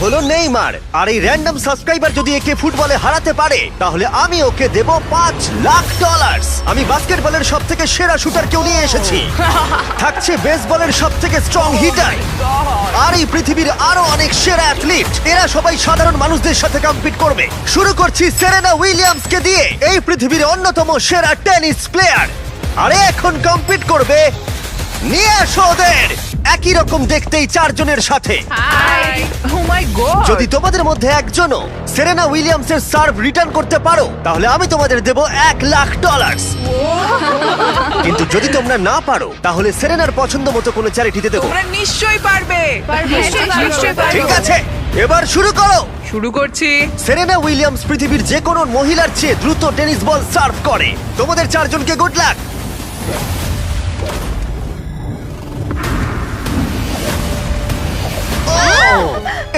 হলো নেইমার, আর এই random subscriber যদি একে ফুটবলে হারাতে পারে তাহলে আমি ওকে দেব $5,00,000। আমি বাস্কেটবলের সব থেকে সেরা শুটারকেও নিয়ে এসেছি, থাকছে বেসবলের সব থেকে স্ট্রং হিটার, আর এই পৃথিবীর আরো অনেক সেরা অ্যাথলিট। এরা সবাই সাধারণ মানুষদের সাথে কম্পিট করবে। শুরু করছি সেরেনা উইলিয়ামসকে দিয়ে, এই পৃথিবীর অন্যতম সেরা টেনিস প্লেয়ার। আরে এখন কম্পিট করবে, নিয়ে আসো ওদের। একই রকম দেখতেই চারজনের সাথে। হাই ও মাই গড যদি তোমাদের মধ্যে একজনও সেরেনা উইলিয়ামসের সার্ভ রিটার্ন করতে পারো তাহলে আমি তোমাদের দেব $1,00,000। কিন্তু যদি তোমরা না পারো তাহলে সেরেনার পছন্দ মতো কোনো চ্যারিটিতে দেবো। তোমরা নিশ্চয়ই পারবে নিশ্চয়ই পারবো। ঠিক আছে, এবার শুরু করো। শুরু করছি। সেরেনা উইলিয়ামস পৃথিবীর যে কোনো মহিলার চেয়ে দ্রুত টেনিস বল সার্ভ করে। তোমাদের চারজনকে গুড লাক।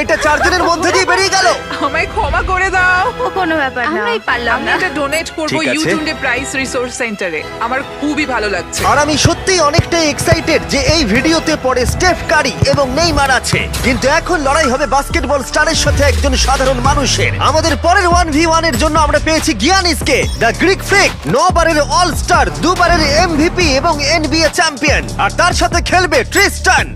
এটা চারজনের মধ্যে দিয়ে বেরিয়ে গেল। আমায় ক্ষমা করে দাও। ও কোনো ব্যাপার না, আমরাই পারলাম আমি না। এটা ডোনেট করব ঠিক আছে। ইউটিউবে প্রাইস রিসোর্স সেন্টারে। আমার খুবই ভালো লাগছে। আর আমি সত্যিই অনেকটাই এক্সাইটেড যে এই ভিডিওতে পরে স্টেফ কারি এবং নেইমার আছে, কিন্তু এখন লড়াই হবে বাস্কেটবল স্টারের সাথে একজন সাধারণ মানুষের। আমাদের পরের 1v1 এর জন্য আমরা পেয়েছি গিয়ানিসকে, দ্য গ্রিক ফ্রিক, 9 বারের অল স্টার, 2 বারের এমভিপি এবং এনবিএ চ্যাম্পিয়ন। আর তার সাথে খেলবে ট্রিস্টান,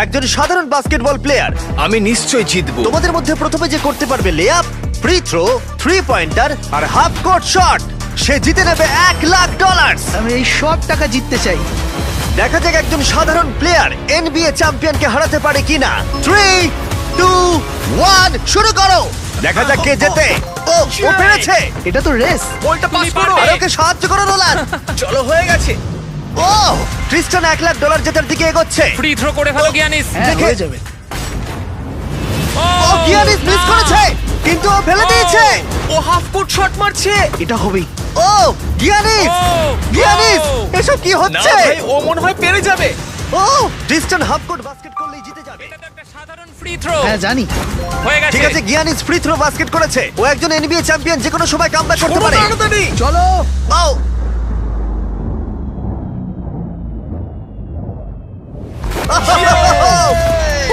একজন সাধারণ বাস্কেটবল প্লেয়ার। আমি নিশ্চয় জিতবো। তোমাদের মধ্যে প্রথমে যে করতে পারবে লেআপ, ফ্রি থ্রো, 3 পয়েন্টার আর হাফ কোর্ট শট, সে জিতে নেবে $1,00,000। আমি এই সব টাকা জিততে চাই। দেখা যাক একজন সাধারণ প্লেয়ার এনবিএ চ্যাম্পিয়নকে হারাতে পারে কিনা। 3, 2, 1 শুরু করো। দেখা যাক কে জেতে। ও পেরেছে। এটা তো রেস। বলটা পাস করো। আর ওকে সাহায্য করো নোলান। চলো, হয়ে গেছে। ও ক্রিস্টান $1,00,000 জেতার দিকে এগোচ্ছে। ফ্রি থ্রো করে ফেলো গিয়ানিস। হ্যাঁ, দেখে- হয়ে যাবে। ও গিয়ানিস মিস করেছে, কিন্তু ও ফেলে দিয়েছে। ও হাফ ফুট শট মারছে। এটা হবেই। ও গিয়ানিস, গিয়ানিস এসব কি না হচ্ছে? ভাই, ও মনে হয় পেরে যাবে। ও ক্রিস্টান হাফ কোর্ট বাস্কেট করলেই জিতে যাবে। এটা তো একটা সাধারণ ফ্রি থ্রো। হ্যাঁ জানি। হয়ে গেছে। ঠিক আছে, গিয়ানিস ফ্রি থ্রো বাস্কেট করেছে। ও একজন এনবিএ চ্যাম্পিয়ন, যে কোনো সময় কামব্যাক করতে পারে। তাড়াতাড়ি। চলো। ও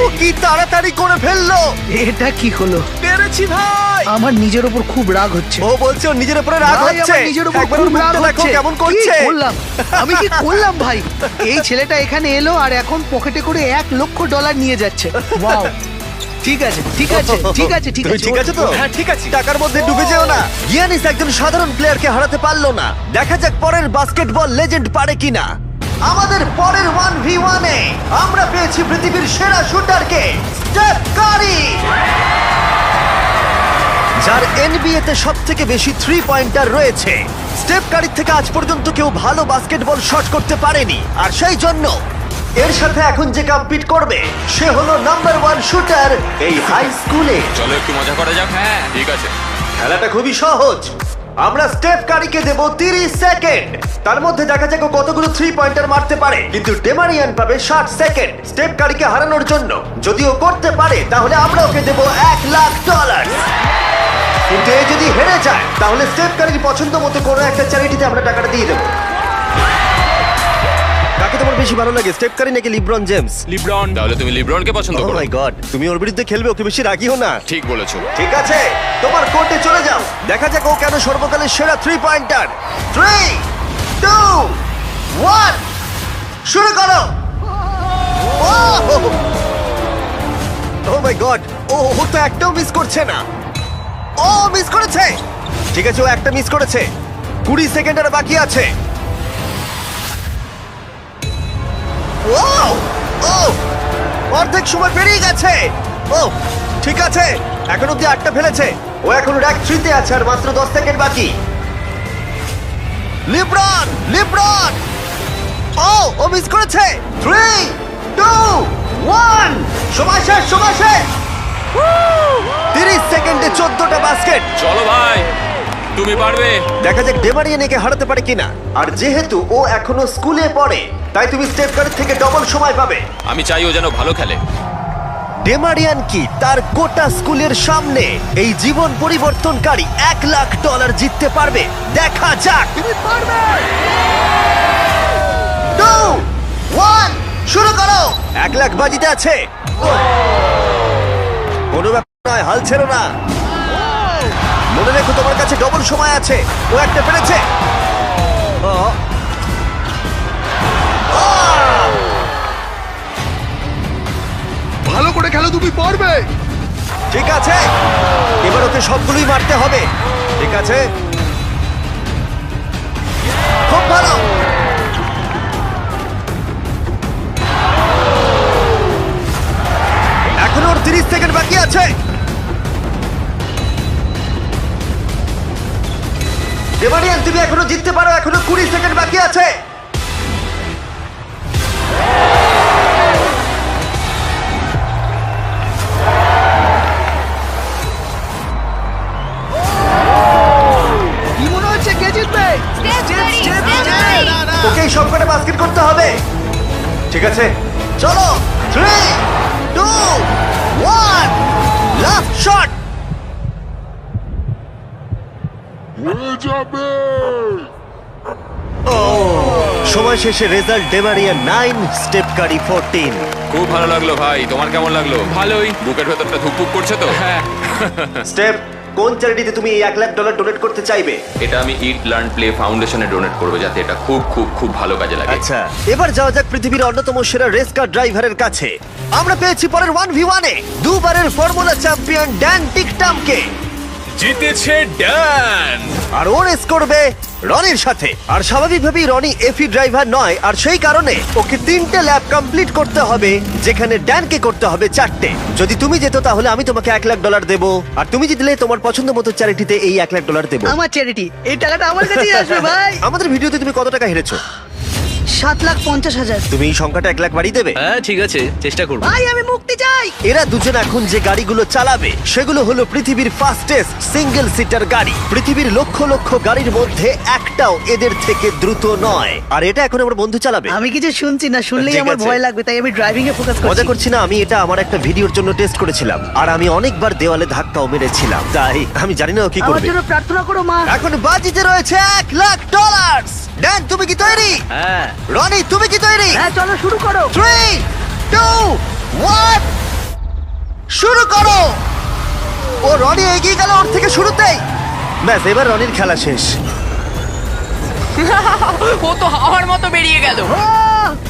ও কি তাড়াতাড়ি করে ফেললো। এটা কি হলো? পেরেছি ভাই। আমার নিজের উপর খুব রাগ হচ্ছে। ও বলছে ওর নিজের উপরে রাগ ভাই, হচ্ছে। আমার নিজের উপর একবার খুব ওর মুখটা রাগ দেখো হচ্ছে। কেমন কি করছে। করলাম? আমি কি করলাম ভাই? এই ছেলেটা এখানে এলো আর এখন পকেটে করে $1,00,000 নিয়ে যাচ্ছে। ওয়াও। ঠিক আছে, ঠিক আছে, ঠিক আছে, ঠিক তুমি আছে। ঠিক আছে তো? হ্যাঁ, ঠিক আছে। টাকার মধ্যে ডুবে যেও না। গিয়ানিস একজন সাধারণ প্লেয়ারকে হারাতে পারলো না। দেখা যাক পরের বাস্কেটবল লেজেন্ড পারে কিনা। আমাদের পরের 1v1 এ আমরা পেয়েছি পৃথিবীর সেরা শুটারকে, স্টেফ কারি, যার এনবিএ তে সবথেকে বেশি 3 পয়েন্টার রয়েছে। স্টেফ কারির থেকে আজ পর্যন্ত কেউ ভালো বাস্কেটবল শট করতে পারেনি, আর সেই জন্য এর সাথে এখন যে কম্পিট করবে সে হলো নাম্বার 1 শুটার এই হাই স্কুলে। চলো একটু মজা করা যাক। হ্যাঁ ঠিক আছে। খেলাটা খুবই সহজ। আমরা স্টেফ কারিকে দেব 30 সেকেন্ড। তার মধ্যে দেখা যাক ও কতগুলো 3 পয়েন্টার মারতে পারে। কিন্তু ডেমারিয়ান পাবে 60 সেকেন্ড স্টেফ কারিকে হারানোর জন্য। যদি ও করতে পারে তাহলে আমরা ওকে দেব $1,00,000। কিন্তু এ যদি হেরে যায় তাহলে স্টেফ কারির পছন্দ মতো কোনো একটা চ্যারিটিতে আমরা টাকাটা দিয়ে দেবো। কাকে তোমার বেশি ভালো লাগে, স্টেফ কারি নাকি লিব্রন জেমস? লিব্রন। তাহলে তুমি লিব্রনকে পছন্দ ও করো? মাই গড, তুমি ওর বিরুদ্ধে খেলবে, ওকে বেশি রাগিও না। ঠিক বলেছো। ঠিক আছে, তোমার কোর্টে চলে যাও। দেখা যাক ও কেন সর্বকালের সেরা 3 পয়েন্টার। 3, 2, 1 শুরু করো। ও মাই গড, ও তো একটাও মিস করছে না। ও মিস করেছে। ঠিক আছে, ও একটা মিস করেছে। 20 সেকেন্ড আর বাকি আছে। ও ও অর্ধেক সময় পেরিয়ে গেছে। ও ঠিক আছে, এখন অব্দি 8টা ফেলেছে। ও এখন র্যাক 3 তে আছে আর মাত্র 10 সেকেন্ড বাকি। লিব্রন, লিব্রন, ও মিস করেছে। 3, 2, 1 সময় শেষ, সময় শেষ। 30 সেকেন্ডে 14টা বাস্কেট। চলো ভাই, তুমি পারবে। দেখা যাক ডেমারিয়ান একে হারাতে পারে কিনা। আর যেহেতু ও এখনো স্কুলে পড়ে তাই তুমি স্টেপ কারির থেকে ডবল সময় পাবে। আমি চাই ও যেন ভালো খেলে। ডেমারিয়ান কি তার গোটা স্কুলের সামনে এই জীবন পরিবর্তনকারী $1,00,000 জিততে পারবে? দেখা যাক। তুমি পারবে। 2, 1 শুরু করো। $1,00,000 বাজিতে আছে। কোনো ব্যাপার নয়, হাল ছেড়ো না। মনে রেখো তোমার কাছে ডবল সময় আছে। ও একটা পেরেছে। ও। ভালো করে খেলো, তুমি পারবে। ঠিক আছে, এবার ওকে সবগুলোই মারতে হবে। ঠিক আছে, খুব ভালো। এখনো ওর 30 সেকেন্ড বাকি আছে। ডেমারিয়ান, তুমি এখনো জিততে পারো, এখনো 20 সেকেন্ড বাকি আছে। কি মনে হচ্ছে কে জিতবে? ওকে এই সবকটা বাস্কেট করতে হবে। ঠিক আছে, চলো। 3, 2, 1, লাস্ট শট। সময় শেষে রেজাল্ট ডেমারিয়া 9, স্টেপ কারি 14। খুব ভালো লাগলো ভাই, তোমার কেমন লাগলো? ভালোই। বুকের ভেতরটা ধুকপুক করছে তো? হ্যাঁ। স্টেপ, কোন চ্যারিটিতে তুমি এই $1 লাখ ডোনেট করতে চাইবে? এটা আমি ইট লার্ন প্লে ফাউন্ডেশনে ডোনেট করবো, যাতে এটা খুব খুব খুব ভালো কাজে লাগে। আচ্ছা, এবার যাওয়া যাক পৃথিবীর অন্যতম সেরা রেস কার ড্রাইভারের কাছে। আমরা পেয়েছি পরের 1v1 এ দুবারের ফর্মুলা চ্যাম্পিয়ন ড্যান টিকটামকে। জিতেছে ড্যান। আর ও রেস করবে রনির সাথে। আর স্বাভাবিকভাবেই রনি এফি ড্রাইভার নয়, আর সেই কারণে ওকে 3টে ল্যাব কমপ্লিট করতে হবে, যেখানে ড্যানকে করতে হবে 4টে। যদি তুমি যেত তাহলে আমি তোমাকে $1 লাখ দেবো, আর তুমি জিতলে তোমার পছন্দ মতো চ্যারিটিতে এই $1 লাখ দেবো। আমার চ্যারিটি, এই টাকাটা আমার কাছেই আসবে ভাই। আমাদের ভিডিওতে তুমি কত টাকা হেরেছো? 7,50,000। তুমি এই সংখ্যাটা $1 লাখ বাড়িয়ে দেবে? হ্যাঁ ঠিক আছে, চেষ্টা করব। ভাই আমি মুক্তি চাই। এরা দুজন এখন যে গাড়িগুলো চালাবে সেগুলো হলো পৃথিবীর ফাস্টেস্ট সিঙ্গেল সিটার গাড়ি। পৃথিবীর লক্ষ লক্ষ গাড়ির মধ্যে একটাও এদের থেকে দ্রুত নয়। আর এটা এখন আমার বন্ধু চালাবে। আমি কিছু শুনছি না, শুনলেই ঠিক আমার আছে। ভয় লাগবে, তাই আমি ড্রাইভিং এ ফোকাস মজা করছি। করছি না, আমি এটা আমার একটা ভিডিওর জন্য টেস্ট করেছিলাম, আর আমি অনেকবার দেওয়ালে ধাক্কাও মেরেছিলাম, তাই আমি জানি না ও কি আমার করবে। জন্য প্রার্থনা করো মা। এখন বাজিতে রয়েছে $1 লাখ। ড্যান, তুমি কি তৈরি? হ্যাঁ। রনি, তুমি কি তৈরি? হ্যাঁ চলো শুরু করো। 3, 2, 1, শুরু করো। ও রনি এগিয়ে গেল ওর থেকে শুরুতেই। ব্যাস, এবার রনির খেলা শেষ। ও তো হাওয়ার মতো বেরিয়ে গেল।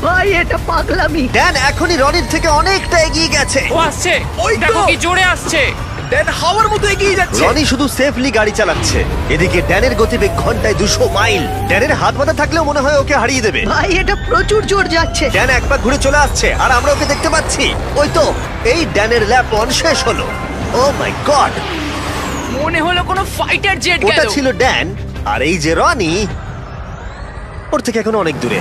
ভাই এটা পাগলামি। ড্যান এখনই রনির থেকে অনেকটা এগিয়ে গেছে। ও আসছে, ওই তো। দেখো কি জোরে আসছে। ড্যান হাওয়ার মতো এগিয়ে যাচ্ছে। রনি শুধু সেফলি গাড়ি চালাচ্ছে, এদিকে ড্যানের গতিবেগ ঘন্টায় 200 মাইল। ড্যানের হাত মাথা থাকলেও মনে হয় ওকে হারিয়ে দেবে। ভাই এটা প্রচুর জোর যাচ্ছে। ড্যান এক পা ঘুরে চলে আসছে, আর আমরা ওকে দেখতে পাচ্ছি। ওই তো, এই ড্যানের ল্যাপ 1 শেষ হলো। ও মাই গড, মনে হলো কোনো ফাইটার জেট গেল। ওটা ছিল ড্যান, আর এই যে রনি, ওর থেকে এখন অনেক দূরে।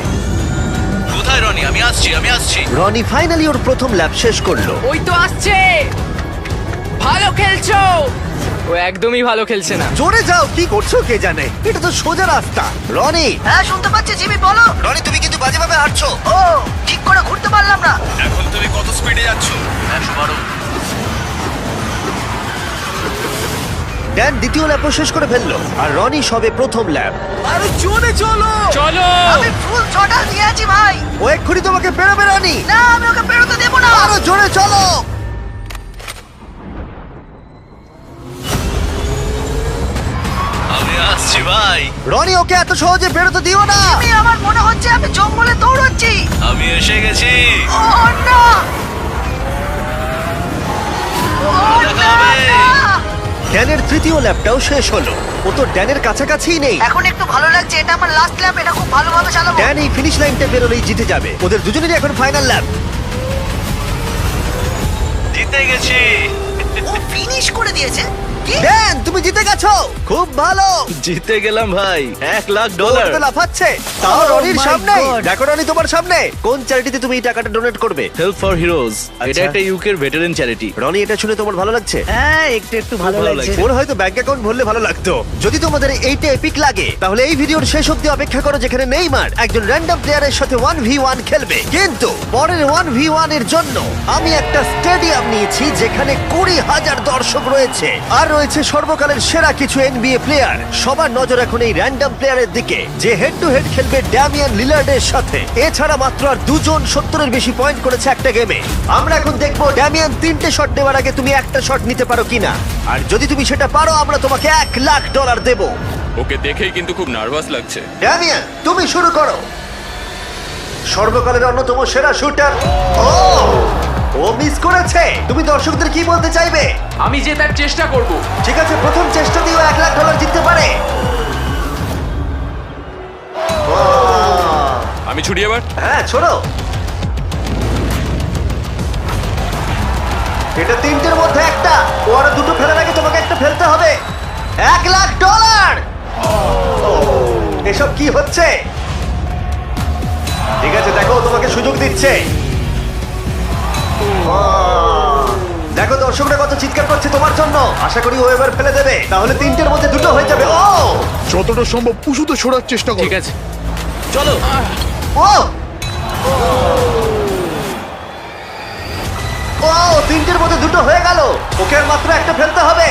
কোথায় রনি? আমি আসছি। রনি ফাইনালি ওর প্রথম ল্যাপ শেষ করলো। ওই তো আসছে। ভালো খেলছো। ও একদমই ভালো খেলছে না। জোরে যাও, কি করছো কে জানে, এটা তো সোজা রাস্তা। রনি, হ্যাঁ শুনতে পাচ্ছি জিমি, বলো। রনি তুমি কিন্তু বাজেভাবে হাঁটছো। ও ঠিক করে ঘুরতে পারলাম না। এখন তুমি কত স্পিডে যাচ্ছ? 112। ড্যান দ্বিতীয় ল্যাপও শেষ করে ফেললো, আর রনি সবে প্রথম ল্যাপ। আরে জোরে চলো। চলো। আমি ফুল ছটা দিয়ে আছি ভাই। ও এক্ষুনি তোমাকে পেরোবে রনি। না আমি ওকে বেরোতে দেবো না। আরো জোরে চলো। আমি আসছি ভাই। রনি ওকে এত সহজে বেরোতে দিও না। আমার মনে হচ্ছে আমি জঙ্গলে দৌড়চ্ছি। আমি এসে গেছি। ও না। ও দেখা না, হবে। না। ড্যানের তৃতীয় ল্যাপটাও শেষ হলো। ও তো ড্যানের কাছাকাছিই নেই। এখন একটু ভালো লাগছে, এটা আমার লাস্ট ল্যাপ, এটা খুব ভালোভাবে চালাবো। ড্যান এই ফিনিশ লাইনটা বেরোলেই জিতে যাবে। ওদের দুজনেরই এখন ফাইনাল ল্যাপ। জিতে গেছি। ও ফিনিশ করে দিয়েছে। কি? ড্যান তুমি জিতে গেছো, খুব ভালো। জিতে গেলাম ভাই, $1 লাখ। ওটা লাফাচ্ছে, তাও Oh রনির my সামনে। God! দেখো রনি তোমার সামনে। কোন চ্যারিটিতে তুমি এই টাকাটা ডোনেট করবে? Help for heroes. আচ্ছা। এটা একটা ইউকের ভেটারেন চ্যারিটি। রনি, এটা শুনে তোমার ভালো লাগছে? হ্যাঁ একটু একটু ভালো ভালো লাগছে। লাগছে। ওর হয়তো ব্যাংক অ্যাকাউন্ট ভরলে ভালো লাগতো। যদি তোমাদের এইটা এপিক লাগে তাহলে এই ভিডিওর শেষ অবধি অপেক্ষা করো, যেখানে নেইমার একজন র্যান্ডম প্লেয়ারের সাথে 1v1 খেলবে। কিন্তু পরের 1v1 এর জন্য আমি একটা স্টেডিয়াম নিয়েছি, যেখানে 20,000 দর্শক রয়েছে, আর রয়েছে রয়েছে সর্বকালের সেরা কিছু এনবিএ প্লেয়ার। সবার নজর এখন এই র্যান্ডম প্লেয়ারের দিকে যে হেড টু হেড খেলবে ড্যামিয়ান লিলার্ডের সাথে। এছাড়া মাত্র আর দুজন 70-এর বেশি পয়েন্ট করেছে একটা গেমে। আমরা এখন দেখবো ড্যামিয়ান 3টে শট নেওয়ার আগে তুমি একটা শট নিতে পারো কিনা, আর যদি তুমি সেটা পারো আমরা তোমাকে $1,00,000 দেবো। ওকে দেখেই কিন্তু খুব নার্ভাস লাগছে। ড্যামিয়ান তুমি শুরু করো। সর্বকালের অন্যতম সেরা শুটার। ও মিস করেছে। তুমি দর্শকদের কি বলতে চাইবে? আমি জেতার চেষ্টা করব। ঠিক আছে, প্রথম চেষ্টাতেই ও $1,00,000 জিততে পারে। আমি ছুটি এবার। হ্যাঁ ছোড়ো। এটা 3টের মধ্যে একটা। ও আরো দুটো ফেলার আগে তোমাকে একটা ফেলতে হবে। $1,00,000। এসব কি হচ্ছে? ঠিক আছে, দেখো ও তোমাকে সুযোগ দিচ্ছে। দেখো দর্শকরা কত চিৎকার করছে তোমার জন্য। আশা করি ও এবার ফেলে দেবে, তাহলে 3টের মধ্যে দুটো হয়ে যাবে। যতটা সম্ভব উঁচুতে সরার চেষ্টা করো। ঠিক আছে, চলো। ও 3টের মধ্যে দুটো হয়ে গেল। ওকে আর মাত্র একটা ফেলতে হবে।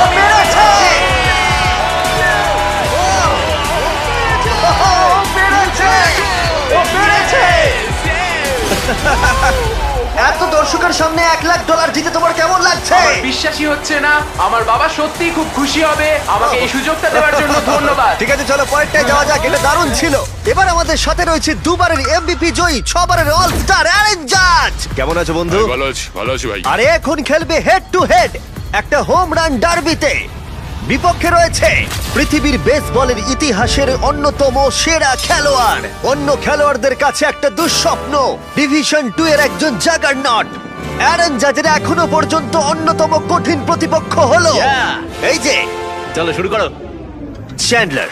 ও পেরেছে! ও পেরেছে! ও পেরেছে! এত দর্শকের সামনে $1,00,000 জিতে তোমার কেমন লাগছে? বিশ্বাসই হচ্ছে না। আমার বাবা সত্যিই খুব খুশি হবে। আমাকে এই সুযোগটা দেওয়ার জন্য ধন্যবাদ। ঠিক আছে, চলো পয়েন্টটায় যাওয়া যাক। এটা দারুণ ছিল। এবার আমাদের সাথে রয়েছে দুবারের এমভিপি জয়ী, 6বারের অল স্টার অ্যারেন জাজ। কেমন আছো বন্ধু? ভালো আছি ভাই। আরে এখন খেলবে হেড টু হেড একটা হোম রান ডার্বিতে। বিপক্ষে রয়েছে পৃথিবীর বেসবলের ইতিহাসের অন্যতম সেরা খেলোয়াড়। অন্য খেলোয়াড়দের কাছে একটা দুঃস্বপ্ন, ডিভিশন 2 এর একজন জাগারনট। অ্যারেন জাজের এখনো পর্যন্ত অন্যতম কঠিন প্রতিপক্ষ হলো এই যে চলো শুরু করো। চ্যান্ডলার।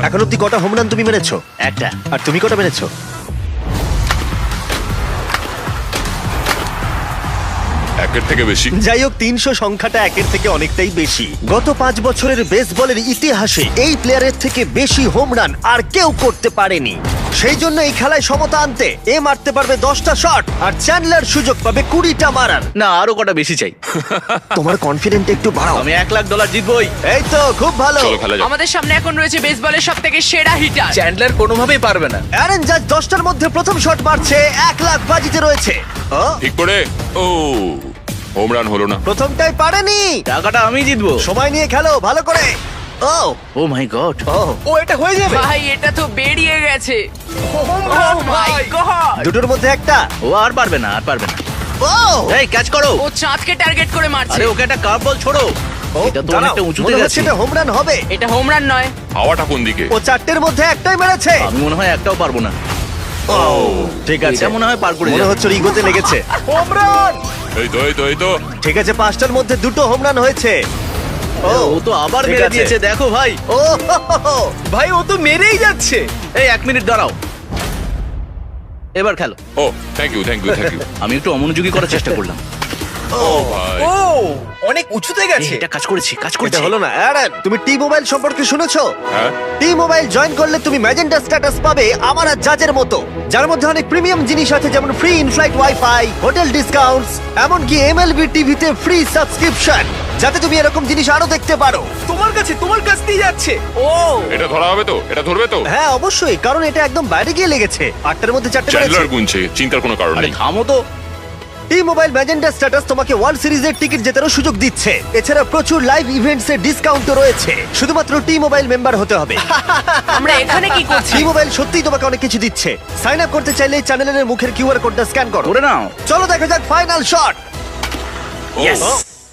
এখন অব্দি কটা হোম রান তুমি মেরেছো? একটা। আর তুমি কটা মেরেছো? একের থেকে বেশি। যাই হোক, 300 সংখ্যাটা একের থেকে অনেকটাই বেশি। গত 5 বছরের বেসবলের ইতিহাসে এই প্লেয়ারের থেকে বেশি হোম রান আর কেউ করতে পারেনি। সেই জন্য এই খেলায় সমতা আনতে এ মারতে পারবে 10টা শট, আর চ্যান্ডলার সুযোগ পাবে 20টা মারার। না, আরো কটা বেশি চাই। তোমার কনফিডেন্ট একটু বাড়াও। আমি $1,00,000 জিতবই। এই তো খুব ভালো। চলো খেলা যাক। আমাদের সামনে এখন রয়েছে বেসবলের সবথেকে সেরা হিটার। চ্যান্ডলার কোনোভাবেই পারবে না। অ্যারেন জাজ 10টার মধ্যে প্রথম শট মারছে। $1,00,000 বাজিতে রয়েছে। ও, ঠিক করে। ও হোম রান হলো না। প্রথমটাই পারেনি। টাকাটা আমি জিতবো। সময় নিয়ে খেলো ভালো করে। ও মাই গড। ও এটা হয়ে যাবে। ভাই এটা তো বেরিয়ে গেছে। Oh my God! দুটোর মধ্যে একটা। ও আর পারবে না, আর পারবে না। ও এই ক্যাচ করো। ও চাঁদকে টার্গেট করে মারছে। আরে ওকে একটা কার্ভ বল ছোড়ো। এটা তো দাঁড়াও, অনেকটা উঁচুতে মনে হচ্ছে গেছে। এটা হোম রান হবে। এটা হোম রান নয়। হাওয়াটা কোন দিকে? ও 4টের মধ্যে একটাই মেরেছে। আমি মনে হয় একটাও পারবো না। ঠিক আছে, এটা মনে হয় পার করে মনে যাবে। হচ্ছে ওর ইগোতে লেগেছে। Home run. এই তো ঠিক আছে, 5টার মধ্যে দুটো হোম রান হয়েছে। ও তো আবার ঠিক মেরে আছে। দিয়েছে, দেখো ভাই। ও ভাই ও তো মেরেই যাচ্ছে। এই 1 মিনিট দাঁড়াও, এবার খেলো। ও থ্যাংক ইউ। আমি একটু অমনোযোগী করার চেষ্টা করলাম। ও ভাই। অনেক উঁচুতে গেছে। এটা কাজ করেছে। এটা হলো না। অ্যারন, তুমি টি মোবাইল সম্পর্কে শুনেছো? হ্যাঁ। টি মোবাইল জয়েন করলে তুমি ম্যাজেন্টা স্ট্যাটাস পাবে আমার আর জাজের মতো, যার মধ্যে অনেক প্রিমিয়াম জিনিস আছে, যেমন free inflight wifi, hotel discounts, এমনকি এমএলবি টিভিতে ফ্রি সাবস্ক্রিপশন, যাতে তুমি এরকম জিনিস আরো দেখতে পারো। তোমার কাছ দিয়ে যাচ্ছে। ও এটা ধরা হবে তো? এটা ধরবে তো? হ্যাঁ অবশ্যই, কারণ এটা একদম বাইরে গিয়ে লেগেছে। 8টার মধ্যে 4টে মেরেছে। চ্যান্ডলার গুনছে, চিন্তার কোনো কারণ আরে নেই। থামো তো। টি মোবাইল ম্যাজেন্টা স্ট্যাটাস তোমাকে ওয়ার্ল্ড সিরিজের টিকিট জেতারও সুযোগ দিচ্ছে। এছাড়া প্রচুর লাইভ ইভেন্টস এর ডিসকাউন্টও রয়েছে। শুধুমাত্র টি মোবাইল মেম্বার হতে হবে। আমরা এখানে কি করছি? টি মোবাইল সত্যিই তোমাকে অনেক কিছু দিচ্ছে। সাইন আপ করতে চাইলে চ্যানেলের মুখের কিউআর কোডটা স্ক্যান করো। করে নাও। চলো দেখা যাক ফাইনাল শট। Yes!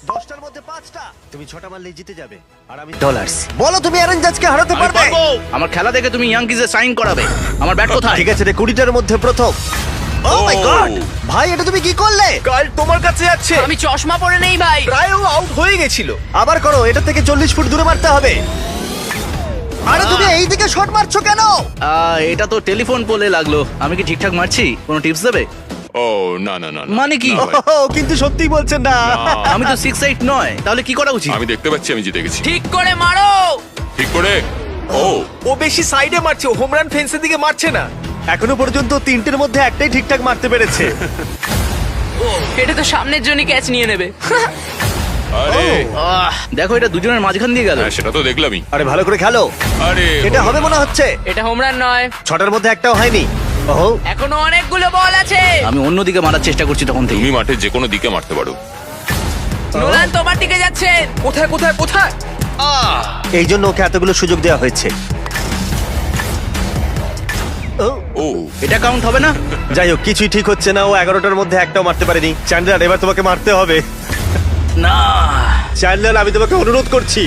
10টার মধ্যে 5টা। তুমি 6টা মারলেই জিতে যাবে। আর আমি $1,00,000। বলো তুমি অ্যারেন জাজকে হারাতে আমি পারবে? পারবো। আমার খেলা দেখে তুমি ইয়াংকিজে সাইন করাবে। আমার ব্যাট কোথায়? ঠিক আছে রে, 20টার মধ্যে প্রথম। ও মাই গড, ভাই এটা তুমি কি করলে? কাল তোমার কাছে যাচ্ছে। আমি চশমা পরে নেই ভাই। প্রায় ও আউট হয়ে গেছিল। আবার করো, এটা থেকে 40 ফুট দূরে মারতে হবে। আরে তুমি এই দিকে শট মারছো কেন? এটা তো টেলিফোন পোলে লাগলো। আমি কি ঠিকঠাক মারছি? কোনো টিপস দেবে? ও না না না না। মানে কি? না ভাই, ও কিন্তু সত্যি বলছেন না। না। আমি তো 6-8 নয়, তাহলে কি করা উচিত? আমি দেখতে পাচ্ছি আমি জিতে গেছি। ঠিক করে মারো। ঠিক করে। ও ও বেশি সাইডে মারছে, ও হোম রান ফেন্সের দিকে মারছে না। এখনো পর্যন্ত তিনটের মধ্যে একটাই ঠিকঠাক মারতে পেরেছে। এটা তো সামনের জন্য ক্যাচ নিয়ে নেবে। আরে দেখো এটা দুজনের মাঝখান দিয়ে গেল। হ্যাঁ সেটা তো দেখলামই। আরে ভালো করে খেলো, আরে এটা হবে মনে হচ্ছে। এটা হোম রান নয়, ছটার মধ্যে একটাও হয়নি। ওহো, এখনো অনেকগুলো বল আছে। আমি অন্যদিকে মারার চেষ্টা করছি তখন থেকে। তুমি মাঠে যে কোনো দিকে মারতে পারো। নোলান তোমার দিকে যাচ্ছেন। কোথায় কোথায় কোথায়? এই জন্য ওকে এতগুলো সুযোগ দেওয়া হয়েছে। ও, ও এটা কাউন্ট হবে না? যাই হোক কিছুই ঠিক হচ্ছে না। ও 11টার মধ্যে একটাও মারতে পারেনি। চ্যান্ডলার এবার তোমাকে মারতে হবে। না। চ্যান্ডলার আমি তোমাকে অনুরোধ করছি।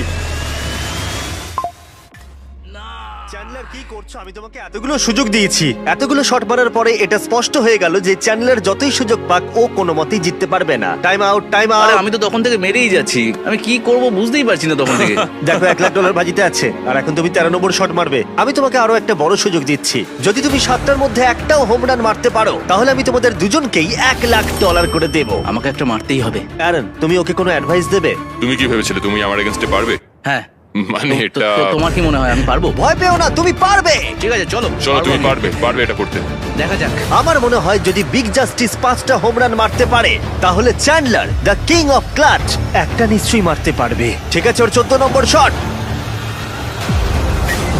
চ্যান্ডলার কি করছো? আমি তোমাকে এতগুলো সুযোগ দিয়েছি। এতগুলো শট মারার পরে এটা স্পষ্ট হয়ে গেল যে চ্যান্ডলার যতই সুযোগ পাক ও কোনো মতেই জিততে পারবে না। টাইম আউট, টাইম আরে আউট। আমি তো তখন থেকে মেরেই যাচ্ছি, আমি কি করব বুঝতেই পারছি না তখন থেকে। দেখো $1,00,000 বাজিতে আছে আর এখন তুমি 13 নম্বর শট মারবে। আমি তোমাকে আরো একটা বড় সুযোগ দিচ্ছি। যদি তুমি 7টার মধ্যে একটাও হোম রান মারতে পারো তাহলে আমি তোমাদের দুজনকেই $1,00,000 করে দেবো। আমাকে একটা মারতেই হবে। অ্যারন, তুমি ওকে কোনো অ্যাডভাইস দেবে? তুমি কি ভেবেছিলে তুমি আমার এগেইনস্টে পারবে? হ্যাঁ। মানে এটা তোমার কি মনে হয় আমি পারবো? ভয় পেও না, তুমি পারবে। ঠিক আছে চলো। চলো তুমি পারবো আমি। পারবে এটা করতে। দেখা যাক। আমার মনে হয় যদি বিগ জাস্টিস 5টা হোম রান মারতে পারে তাহলে Chandler the king of clutch একটা নিশ্চয়ই মারতে পারবে। ঠিক আছে, ওর 14 নম্বর শট।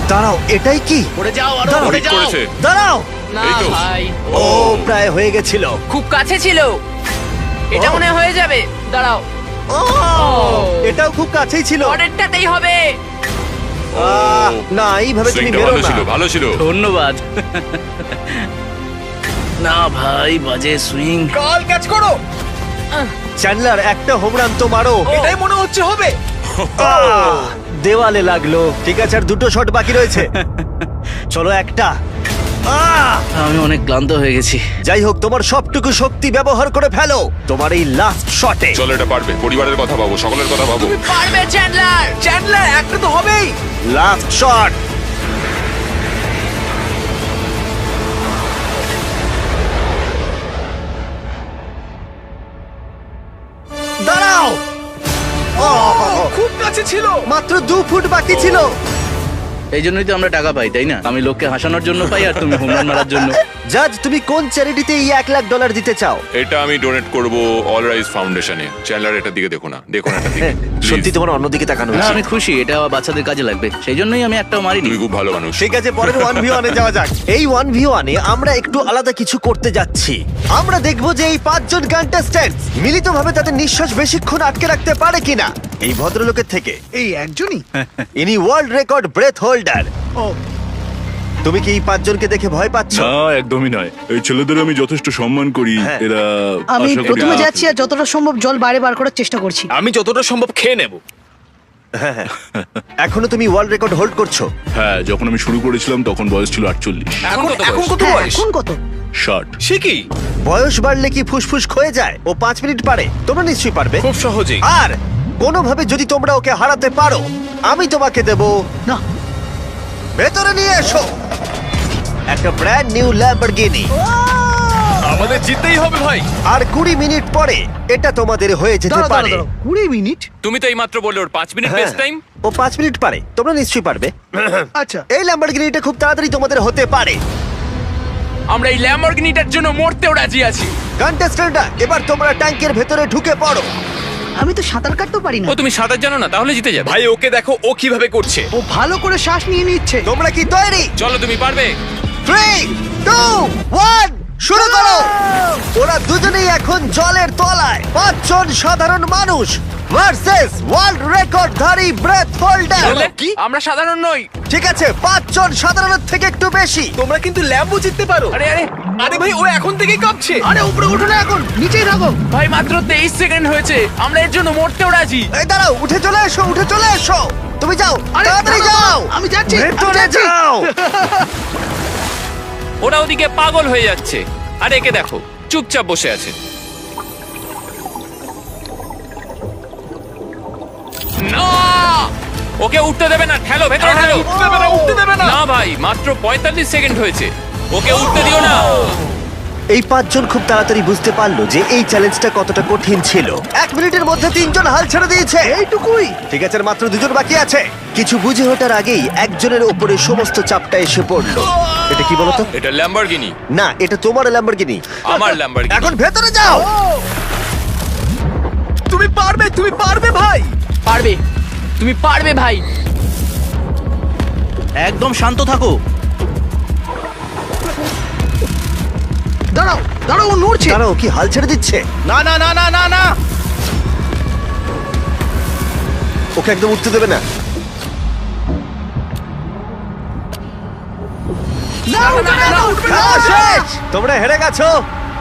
দাঁড়াও, এটাই কি? পড়ে যাও আরো দাঁড়াও, পড়ে ঠিক যাও। করেছে। দাঁড়াও। না এই তো। ভাই, ও প্রায় হয়ে গেছিল। খুব কাছে ছিল। এটা ও। মনে হয় হয়ে যাবে। দাঁড়াও, ও, এটাও খুব কাছেই ছিল। পরেরটাতেই হবে। না, এইভাবে তুমি সুইংটা বেরো ভালো না। ছিল ভালো ছিল। ধন্যবাদ। না ভাই, বাজে সুইং। কাল ক্যাচ করো। চ্যান্ডলার একটা হোম রান তো মারো। এটাই মনে হচ্ছে হবে। আহ, দেওয়ালে লাগলো। ঠিক আছে, আর দুটো শট বাকি রয়েছে। চলো একটা। আমি অনেক ক্লান্ত হয়ে গেছি। যাই হোক, তোমার সবটুকু শক্তি ব্যবহার করে ফেলো তোমার এই লাস্ট শটে। চলো এটা পারবে। পরিবারের কথা ভাবো, সকলের কথা ভাবো। তুমি পারবে চ্যান্ডলার। চ্যান্ডলার একটা তো হবেই। Last shot. দাঁড়াও। খুব কাছে ছিল। মাত্র 2 ফুট বাকি ছিল। এই জন্যই তো আমরা টাকা পাই, তাই না? আমি লোককে হাসানোর জন্য পাই আর তুমি হোম রান মারার জন্য। জাজ, তুমি কোন চ্যারিটিতে এই $1,00,000 দিতে চাও? এটা আমি ডোনেট করব অল রাইজ ফাউন্ডেশনে। চ্যানেলার এটার দিকে দেখো না, দেখো না এটার দিকে। সত্যি Please, তোমার অন্যদিকে তাকানো না উচিত। আমি খুশি, এটা বাচ্চাদের কাজে লাগবে, সেই জন্যই আমি একটাও মারিনি। তুমি খুব ভালো মানুষ। ঠিক আছে, পরের 1v1 এ যাওয়া যাক। এই 1v1 এ আমরা একটু আলাদা কিছু করতে যাচ্ছি। আমরা দেখব যে এই 5 জন কন্টেস্ট্যান্টস মিলিতভাবে তাদের নিঃশ্বাস বেশিক্ষণ আটকে রাখতে পারে কিনা। এই ভদ্রলোকের থেকে এই একজনই। ইনি ওয়ার্ল্ড রেকর্ড ব্রেথ হোল্ডার। ও, তুমি কি এই 5 জনকে দেখে ভয় পাচ্ছ? না একদমই নয়, এই ছেলেদের আমি যথেষ্ট সম্মান করি। হ্যাঁ। এরা আমি আশা করি প্রথমে যাচ্ছি আর যতটা সম্ভব জল বাইরে বার করার চেষ্টা করছি। আমি যতটা সম্ভব খেয়ে নেব। এখনো তুমি ওয়ার্ল্ড রেকর্ড হোল্ড করছো? হ্যাঁ, যখন আমি শুরু করেছিলাম তখন বয়স ছিল 48। এখন কত হ্যাঁ, বয়স? এখন কত? 60। সে কি? বয়স বাড়লে কি ফুসফুস ক্ষয়ে যায়? ও 5 মিনিট পারে, তোমরা নিশ্চয়ই পারবে। খুব সহজেই। আর কোনোভাবে যদি তোমরা ওকে হারাতে পারো আমি তোমাকে দেব। না। ভেতরে নিয়ে এসো একটা ব্র্যান্ড নিউ ল্যাম্বরগিনি। আমাদের জিততেই হবে ভাই। আর 20 মিনিট পরে এটা তোমাদের হয়ে যেতে দাঁড়াও, পারে। দাঁড়াও, 20 মিনিট। তুমি তো এইমাত্র বললে ওর 5 মিনিট হ্যাঁ, বেস্ট টাইম। ও 5 মিনিট পারে, তোমরা নিশ্চয়ই পারবে। আচ্ছা। এই ল্যাম্বরগিনিটা খুব তাড়াতাড়ি তোমাদের হতে পারে। আমরা এই ল্যাম্বরগিনিটার জন্য মরতেও রাজি আছি। কন্টেস্ট্যান্টরা, এবার তোমরা ট্যাঙ্কের ভেতরে ঢুকে পড়ো। আমি তো সাঁতার কাটতেও পারি না। ও তুমি সাঁতার জানো না, তাহলে জিতে যাবে। ভাই ওকে দেখো ও কিভাবে করছে। ও ভালো করে শ্বাস নিয়ে নিচ্ছে। তোমরা কি তৈরি? চলো তুমি পারবে। 3, 2, 1 শুরু করো। ওরা দুজনেই এখন জলের তলায়। 5 জন সাধারণ মানুষ ভার্সেস ওয়ার্ল্ড রেকর্ডধারী ব্রেথ হোল্ডার। কি? আমরা সাধারণ নই। ঠিক আছে, 5 জন সাধারণের থেকে একটু বেশি। তোমরা কিন্তু ল্যাম্বও জিততে পারো। আরে আরে আরে ভাই ও এখন থেকেই কাঁপছে। আরে উপরে উঠো না, এখন নিচেই থাকো। ভাই, মাত্র 23 সেকেন্ড হয়েছে। আমরা এর জন্য মরতেও রাজি। এই দাঁড়াও, উঠে চলে এসো, উঠে চলে এসো। তুমি যাও, আরে, তাড়াতাড়ি দাঁড়াও, যাও। আমি যাচ্ছি, আমি ভেতরে যাচ্ছি। যাও। ওরা ওদিকে পাগল হয়ে যাচ্ছে। আর একে দেখো চুপচাপ বসে আছে। না, ওকে উঠতে দেবে না, ঠেলো ভেতরে ঠেলো। উঠতে দেবে না, উঠতে দেবে না। না ভাই, মাত্র 45 সেকেন্ড হয়েছে, ওকে উঠতে দিও না। এই পাঁচজন খুব তাড়াতাড়ি বুঝতে পারলো যে এই চ্যালেঞ্জটা কতটা কঠিন ছিল। 1 মিনিটের মধ্যে 3 জন হাল ছেড়ে দিয়েছে। এইটুকুই। ঠিক আছে, আর মাত্র 2 জন বাকি আছে। কিছু বুঝে ওঠার আগেই একজনের উপরে সমস্ত চাপটা এসে পড়লো। এটা কি বলতো? এটা ল্যাম্বরগিনি। না, এটা তোমার ল্যাম্বরগিনি। আমার ল্যাম্বরগিনি। এখন ভেতরে যাও। তুমি পারবে ভাই। পারবে, তুমি পারবে ভাই। একদম শান্ত থাকো। দাঁড়াও দাঁড়াও, ও নড়ছে। দাঁড়াও, কি হাল ছেড়ে দিচ্ছে? না না না না না না ওকে একদম উঠতে দেবে না। খেলা শেষ। তোমরা হেরে গেছো।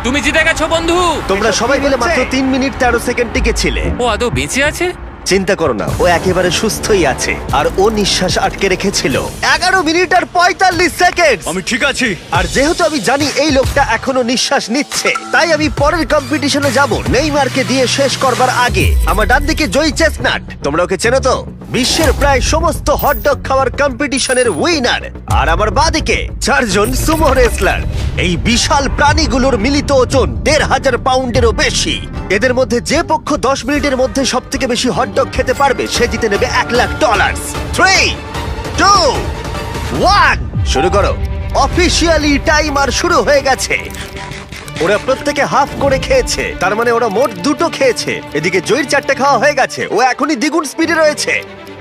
তুমি জিতে গেছো বন্ধু। তোমরা সবাই মিলে মাত্র 3 মিনিট 13 সেকেন্ড টিকেছিলে। ও আদৌ বেঁচে আছে? চিন্তা করো না, ও একেবারে সুস্থই আছে। আর ও নিঃশ্বাস আটকে রেখেছিল 11 মিনিট আর 45 সেকেন্ড। আমি ঠিক আছি। আর যেহেতু আমি জানি এই লোকটা এখনো নিঃশ্বাস নিচ্ছে, তাই আমি পরের কম্পিটিশনে যাব নেইমারকে দিয়ে শেষ করবার আগে। আমার ডান দিকে জয়ী চেস্টনাট, তোমরা ওকে চেনো তো? বিশ্বের প্রায় সমস্ত হটডগ খাওয়ার কম্পিটিশনের উইনার। আর আমার বাঁদিকে 4 জন সুমো রেসলার। এই বিশাল প্রাণীগুলোর মিলিত ওজন 1,500 পাউন্ডেরও বেশি। এদের মধ্যে যে পক্ষ 10 মিনিটের মধ্যে সব থেকে বেশি হটডগ খেতে পারবে সে জিতে নেবে $1,00,000। 3, 2, 1, শুরু করো। অফিসিয়ালি টাইমার শুরু হয়ে গেছে। ওরা প্রত্যেকে হাফ করে খেয়েছে, তার মানে ওরা মোট 2টো খেয়েছে। এদিকে জয়ীর 4টে খাওয়া হয়ে গেছে, ও এখনই দ্বিগুণ স্পিডে রয়েছে।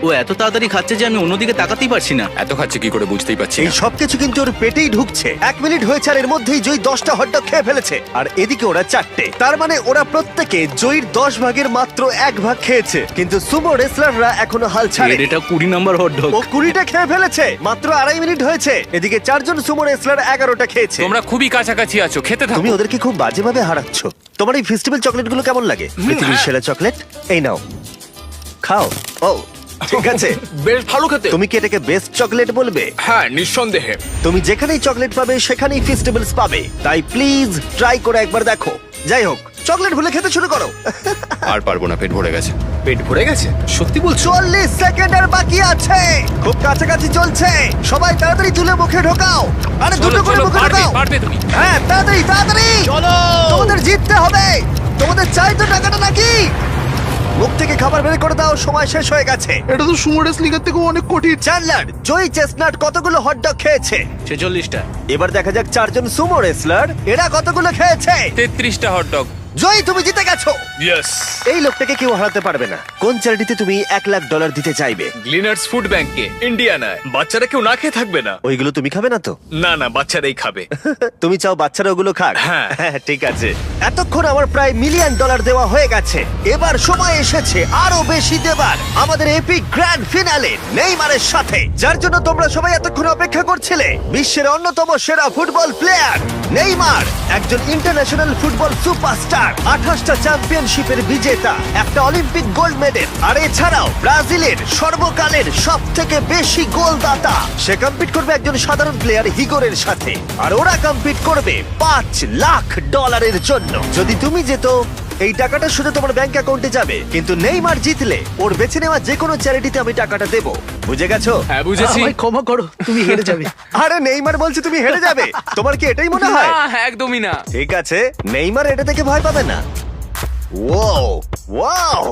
ও এত তাড়াতাড়ি খাচ্ছে যে আমি অন্যদিকে তাকাতেই পারছি না। এত খাচ্ছে কি করে বুঝতেই পারছি এই না। সবকিছু কিন্তু ওর পেটেই ঢুকছে। 1 মিনিট হয়েছে আর এর মধ্যেই জয়ী 10টা হটডগ খেয়ে ফেলেছে, আর এদিকে ওরা 4টে। তার মানে ওরা প্রত্যেকে জয়ীর 10 ভাগের মাত্র 1 ভাগ খেয়েছে। কিন্তু সুমো রেসলাররা এখনো হাল ছাড়ে। এটা 20 নাম্বার হটডগ। ও 20টা খেয়ে ফেলেছে, মাত্র 2.5 মিনিট হয়েছে। এদিকে 4 জন সুমো রেসলার 11টা খেয়েছে। তোমরা খুবই কাছাকাছি আছো, খেতে থাকো। তুমি ওদেরকে খুব বাজেভাবে হারাচ্ছ। তোমার এই ফেস্টিভ্যাল চকলেটগুলো কেমন লাগে? পৃথিবীর সেরা চকলেট। এই নাও, খাও। ও ঠিক আছে, বেশ ভালো খেতে। তুমি কি এটাকে বেস্ট চকলেট বলবে? হ্যাঁ, নিঃসন্দেহে। তুমি যেখানেই চকলেট পাবে সেখানেই ফেস্টিভ্যালস পাবে, তাই প্লিজ ট্রাই করে একবার দেখো। যাই হোক, চকলেট ভুলে খেতে শুরু করো। আর পারবো না, পেট ভরে গেছে। পেট ভরে গেছে? সত্যি বলছো? 40 সেকেন্ড আর বাকি আছে। খুব কাছাকাছি চলছে। সবাই তাড়াতাড়ি তুলে মুখে ঢোকাও। আরে চলো দুটো করে চলো, মুখে পারবে ঢোকাও। পারবে তুমি। হ্যাঁ, তাড়াতাড়ি তাড়াতাড়ি চলো। তোমাদের জিততে হবে। তোমাদের চাই তো টাকাটা নাকি? মুখ থেকে খাবার বের করে দাও, সময় শেষ হয়ে গেছে। এটা তো সুমো রেসলিংয়ের থেকে অনেক কঠিন। চ্যান্ডলার, জয়ী চেস্টনাট কতগুলো হটডগ খেয়েছে? 46টা। এবার দেখা যাক 4 জন সুমো রেসলার এরা কতগুলো খেয়েছে। 33টা হটডগ। জয়ী, তুমি জিতে গেছো। ইয়েস। এই লোকটাকে কেউ হারাতে পারবে না। কোন চ্যারিটিতে তুমি $1,00,000 দিতে চাইবে? গ্লিনার্স ফুড ব্যাংকে, ইন্ডিয়ানায়। বাচ্চারা কেউ না খেয়ে থাকবে না। ওইগুলো তুমি খাবে না তো? না না, বাচ্চারাই খাবে। তুমি চাও বাচ্চারা ওগুলো খাক? হ্যাঁ। ঠিক আছে। এতক্ষণ আমার প্রায় $1 মিলিয়ন দেওয়া হয়ে গেছে। এবার সময় এসেছে আরো বেশি দেবার। আমাদের এপিক গ্র্যান্ড ফিনালে নেইমারের সাথে, যার জন্য তোমরা সবাই এতক্ষণ অপেক্ষা করছিলে। বিশ্বের অন্যতম সেরা ফুটবল প্লেয়ার নেইমার, একজন ইন্টারন্যাশনাল ফুটবল সুপারস্টার, 28টা চ্যাম্পিয়নশিপের বিজেতা, একটা অলিম্পিক গোল্ড মেডেল, আর এছাড়াও ব্রাজিলের সর্বকালের সবথেকে বেশি গোলদাতা। সে কম্পিট করবে একজন সাধারণ প্লেয়ার হিগোরের সাথে, আর ওরা কম্পিট করবে $5,00,000 জন্য। যদি তুমি যেত, এই টাকাটা শুধু তোমার ব্যাংক অ্যাকাউন্টে যাবে, কিন্তু নেইমার জিতলে ওর বেছে নেওয়া যে কোনো চ্যারিটিতে আমি টাকাটা দেবো। বুঝে গেছো? হ্যাঁ, বুঝেছি। আমায় ক্ষমা করো, তুমি হেরে যাবে। আরে নেইমার বলছে তুমি হেরে যাবে। তোমার কি এটাই মনে হয়? না, একদমই না। ঠিক আছে, নেইমার এটা থেকে ভয় পাবে না। ওয়াও ওয়াও,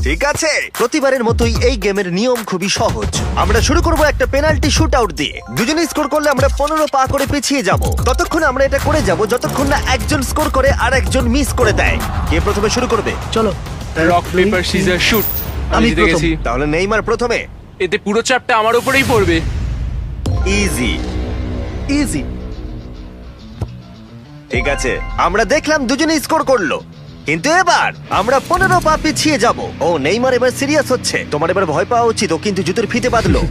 ঠিক আছে। প্রতিবারের মতোই এই গেমের নিয়ম খুবই সহজ। আমরা শুরু করব একটা পেনাল্টি শুট আউট দিয়ে। দুজনেই স্কোর করলে আমরা 15 পা করে পিছিয়ে যাব। ততক্ষণ আমরা এটা করে যাব যতক্ষণ না একজন স্কোর করে আর একজন মিস করে দেয়। কে প্রথমে শুরু করবে? চলো। Rock paper scissor shoot. আমি জিতে প্রথম। গেছি। তাহলে নেইমার প্রথমে। এতে পুরো চাপটা আমার উপরেই পড়বে। ইজি। ইজি। ঠিক আছে, আমরা দেখলাম দুজনেই স্কোর করলো, কিন্তু এবার আমরা 15 পা পিছিয়ে যাব। ও নেইমার এবার সিরিয়াস হচ্ছে। তোমার এবার ভয় পাওয়া উচিত, ও কিন্তু জুতোর ফিতে বাঁধলো।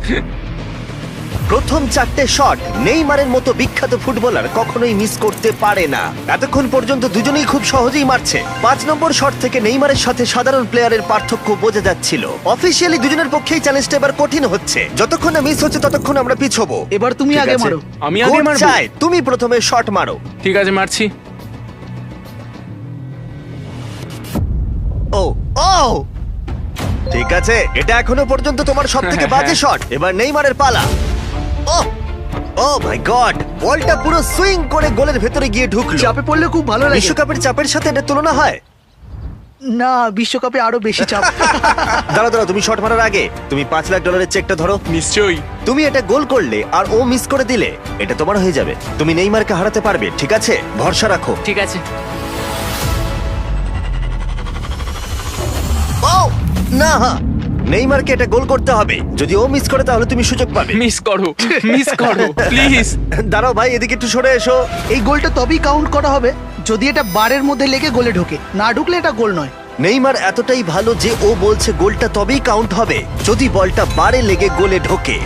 প্রথম 4টে শট নেইমারের মতো বিখ্যাত ফুটবলার কখনোই মিস করতে পারে না। এতক্ষণ পর্যন্ত দুজনেই খুব সহজেই মারছে। 5 নম্বর শট থেকে নেইমারের সাথে সাধারণ প্লেয়ারের পার্থক্য বোঝা যাচ্ছিল। অফিসিয়ালি দুজনের পক্ষেই চ্যালেঞ্জটা এবার কঠিন হচ্ছে। যতক্ষণ না মিস হচ্ছে ততক্ষণ আমরা পিছবো। এবার তুমি ঠিক আগে আছে? মারো। আমি আগে Coach মারবো? চায় তুমি প্রথমে শট মারো। ঠিক আছে, মারছি। ও ও, ঠিক আছে, এটা এখনো পর্যন্ত তোমার সবথেকে বাজে শট। এবার নেইমারের পালা। ও ও মাই গড, বলটা পুরো সুইং করে গোলের ভেতরে গিয়ে ঢুকলো। চাপে পড়লে খুব ভালো লাগে। বিশ্বকাপের চাপের সাথে এটা তুলনা হয়? না, বিশ্বকাপে আরো বেশি চাপ। দাঁড়াও, তুমি শট মারার আগে তুমি $5 লাখ চেকটা ধরো। নিশ্চয়ই। তুমি এটা গোল করলে আর ও মিস করে দিলে এটা তোমার হয়ে যাবে। তুমি নেইমারকে হারাতে পারবে, ঠিক আছে? ভরসা রাখো। ঠিক আছে। ও না, নেইমারকে এটা গোল করতে হবে। যদি ও মিস করে তাহলে তুমি সুযোগ পাবে। মিস করো, মিস করো প্লিজ। দাঁড়াও ভাই, এদিকে একটু সরে এসো। এই গোলটা তবেই কাউন্ট করা হবে যদি এটা বারের মধ্যে লেগে গোলে ঢোকে। না ঢুকলে এটা গোল নয়। নেইমার এতটাই ভালো যে ও বলছে গোলটা তবেই কাউন্ট হবে যদি বলটা বারে লেগে গোলে ঢোকে।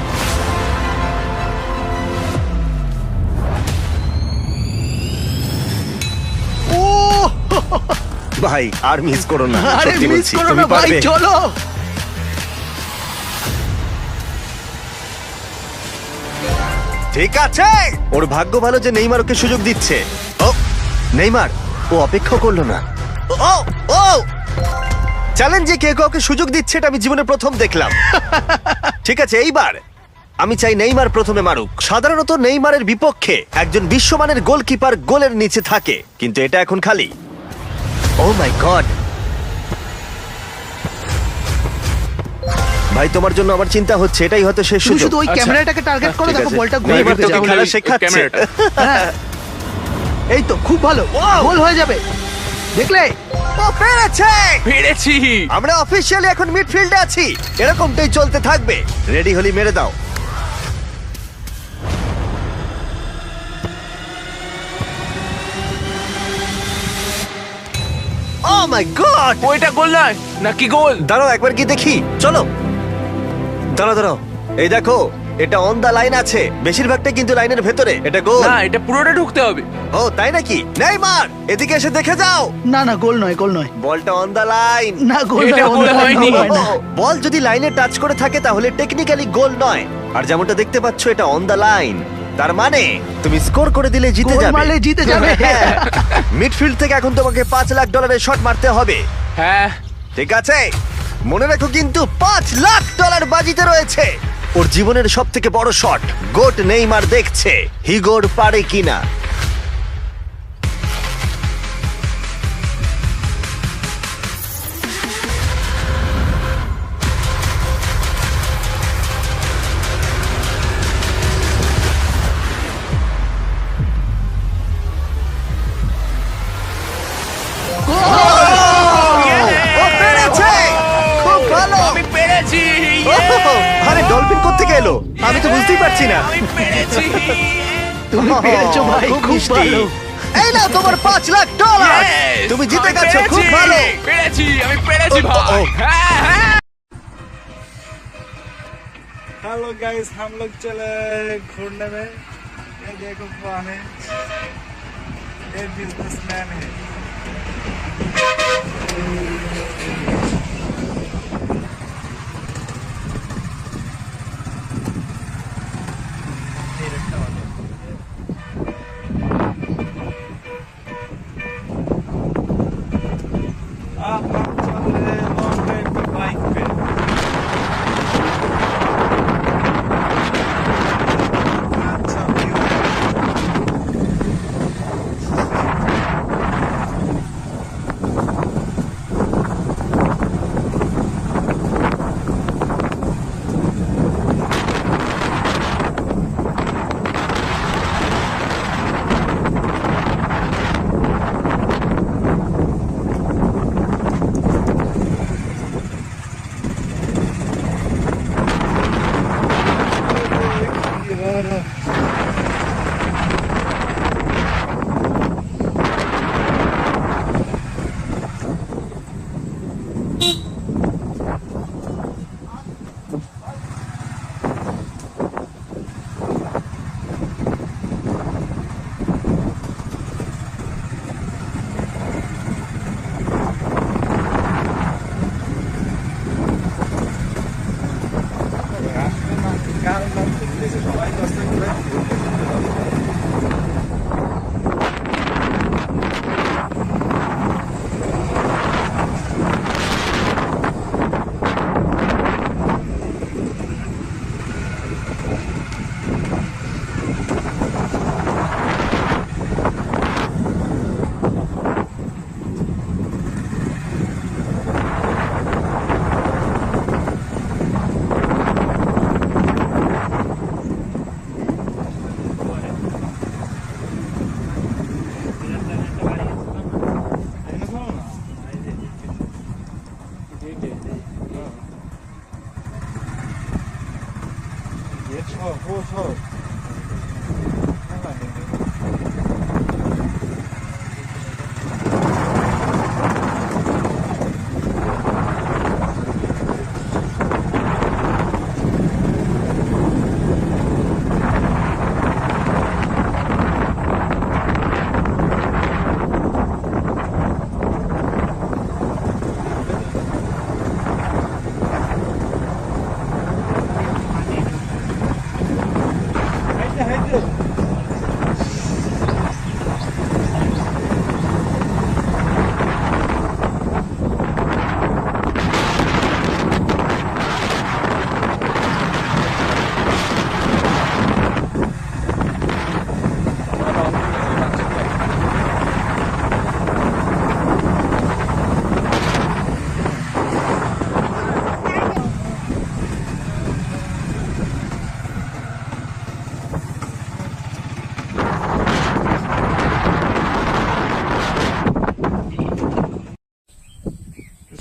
ও ভাই আর মিস করো না, আরে সত্যি মিস বলছি, করো তুমি না ভাই, পারবে। চলো। ঠিক আছে, ওর ভাগ্য ভালো যে নেইমার ওকে সুযোগ দিচ্ছে। ও নেইমার, ও অপেক্ষা করলো না। ও ও চ্যালেঞ্জে কে কাউকে সুযোগ দিচ্ছে এটা আমি জীবনে প্রথম দেখলাম। ঠিক আছে, এইবার আমি চাই নেইমার প্রথমে মারুক। সাধারণত নেইমারের বিপক্ষে একজন বিশ্বমানের গোলকিপার গোলের নিচে থাকে, কিন্তু এটা এখন খালি। ও মাই গড, ভাই তোমার জন্য আমার চিন্তা হচ্ছে, এটাই হয়তো শেষ তুমি সুযোগ। শুধু ওই আচ্ছা। ক্যামেরাটাকে টার্গেট করো, ঠিক দেখো আছে। বলটা নেইমার ঘুরে তোকে যাবে। খেলা ওই শেখাচ্ছে। ক্যামেরাটা। হ্যাঁ। এই তো খুব ভালো, গোল হয়ে যাবে, দেখলে? ও পেরেছে! পেরেছি। আমরা অফিসিয়ালি এখন মিডফিল্ডে আছি। এরকমটাই চলতে থাকবে। রেডি হলি মেরে দাও। ও মাই গড! ওইটা গোল নয় নাকি গোল? দাঁড়াও একবার কি দেখি, চলো। দাঁড়াও, এই দেখো, এটা অন দা লাইন আছে। বেশিরভাগটা কিন্তু লাইনের ভেতরে। এটা গোল। না, এটা পুরোটা ঢুকতে হবে। ও তাই নাকি? নেইমার, এদিকে এসে দেখে যাও। না না, গোল নয়, গোল নয়। বলটা অন দা লাইন। না, গোল এটা নয়, গোল অন্য হয়নি। হয় না। বল যদি লাইনে টাচ করে থাকে তাহলে টেকনিক্যালি গোল নয়। আর যেমনটা দেখতে পাচ্ছ এটা অন দা লাইন, তার মানে তুমি স্কোর করে দিলে জিতে গোল যাবে। মারলে জিতে যাবে। মিডফিল্ড থেকে এখন তোমাকে $5 লাখ শট মারতে হবে। হ্যাঁ। ঠিক আছে, মনে রাখো কিন্তু $5 লাখ বাজিতে রয়েছে। ওর জীবনের সব থেকে বড় শট গোট নেইমার দেখছে হিগোর পারে কিনা। ও পেরেছে! খুব ভালো! আমি পেরেছি। আরে ডলফিন কোত্থেকে এলো? আমি তো বুঝতেই পারছি না। আমি পেরেছি। তুমি পেরেছো ভাই, খুব মিষ্টি। ভালো। এই নাও তোমার $5 লাখ। Yes! তুমি জিতে আমি গেছো, খুব পেরেছি। ভালো। পেরেছি, আমি পেরেছি ও, ও, ভাই। ও। হ্যাঁ, হ্যাঁ। हेलो गाइस, हम लोग चले घूमने में। ये देखो कौन है, ये बिजनेसमैन है। आप चल रहे लॉन्ग ड्राइव पे बाइक पे। अच्छा व्यू है।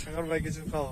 সাগর ভাই কিছু খাও।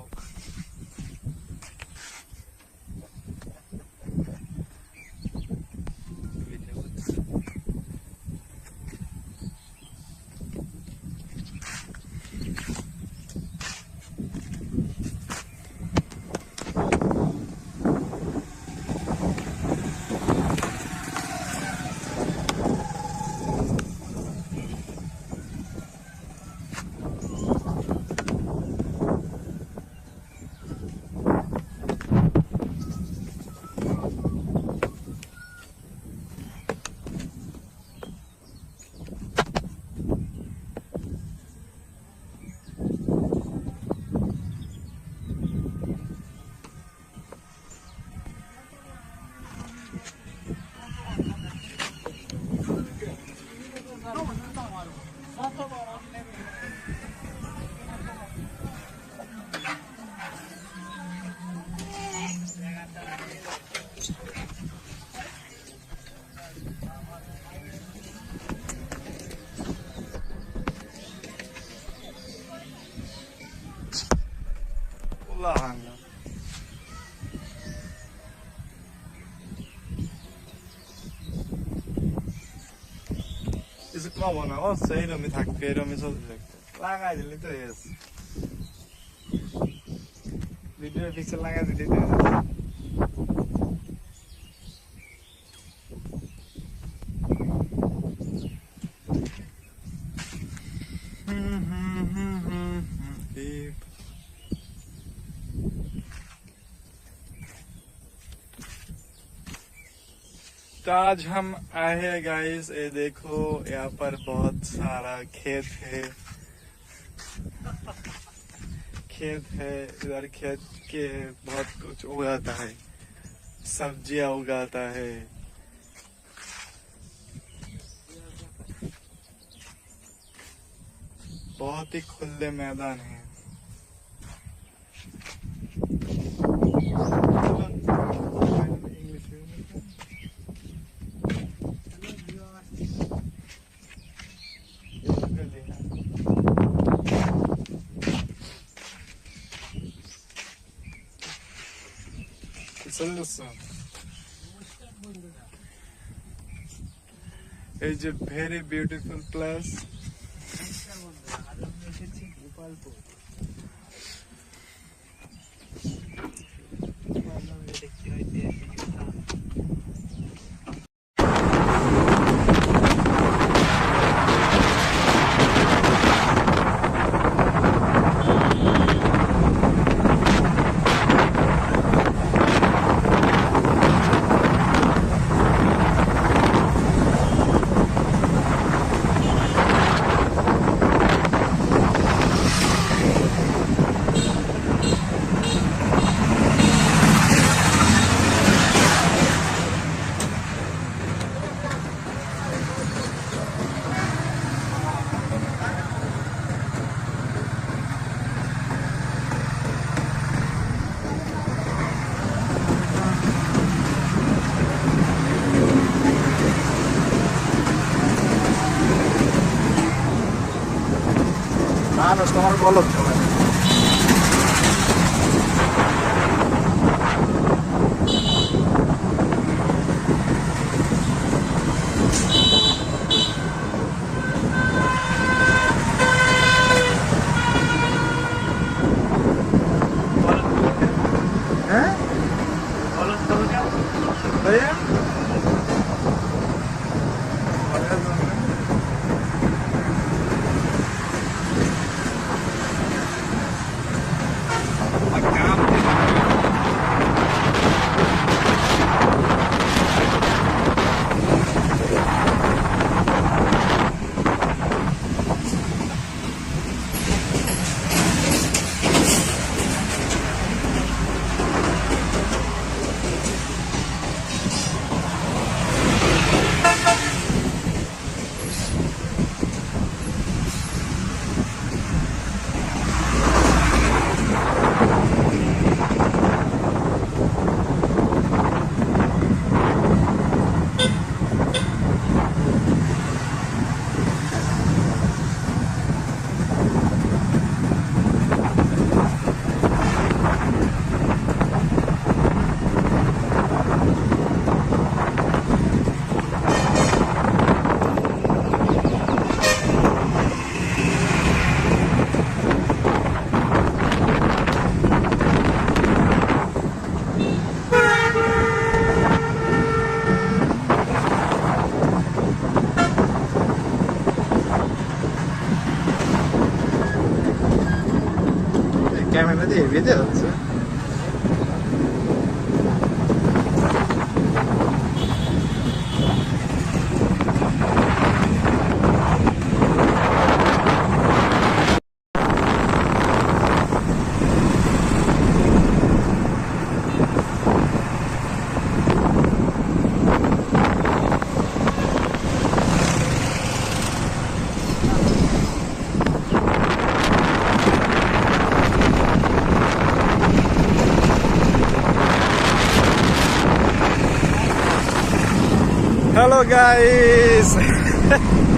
কিছু কমো না, অবশ্যই এরমই থাকবে, এরমই চলতে থাকবে। লাগাই দিলি তো এস ভিডিও পিকচার লাগাই দিলি তো तो आज हम आए हैं गाइस, ये देखो यहाँ पर बहुत सारा खेत है। इधर खेत के बहुत कुछ उगाता है, सब्जियां उगाता है। बहुत ही खुले मैदान है। It's a very beautiful place. মানুষ তোমার বলদ চলে भैया ক্যামেরা দিয়ে বেঁধে হচ্ছে Hello guys!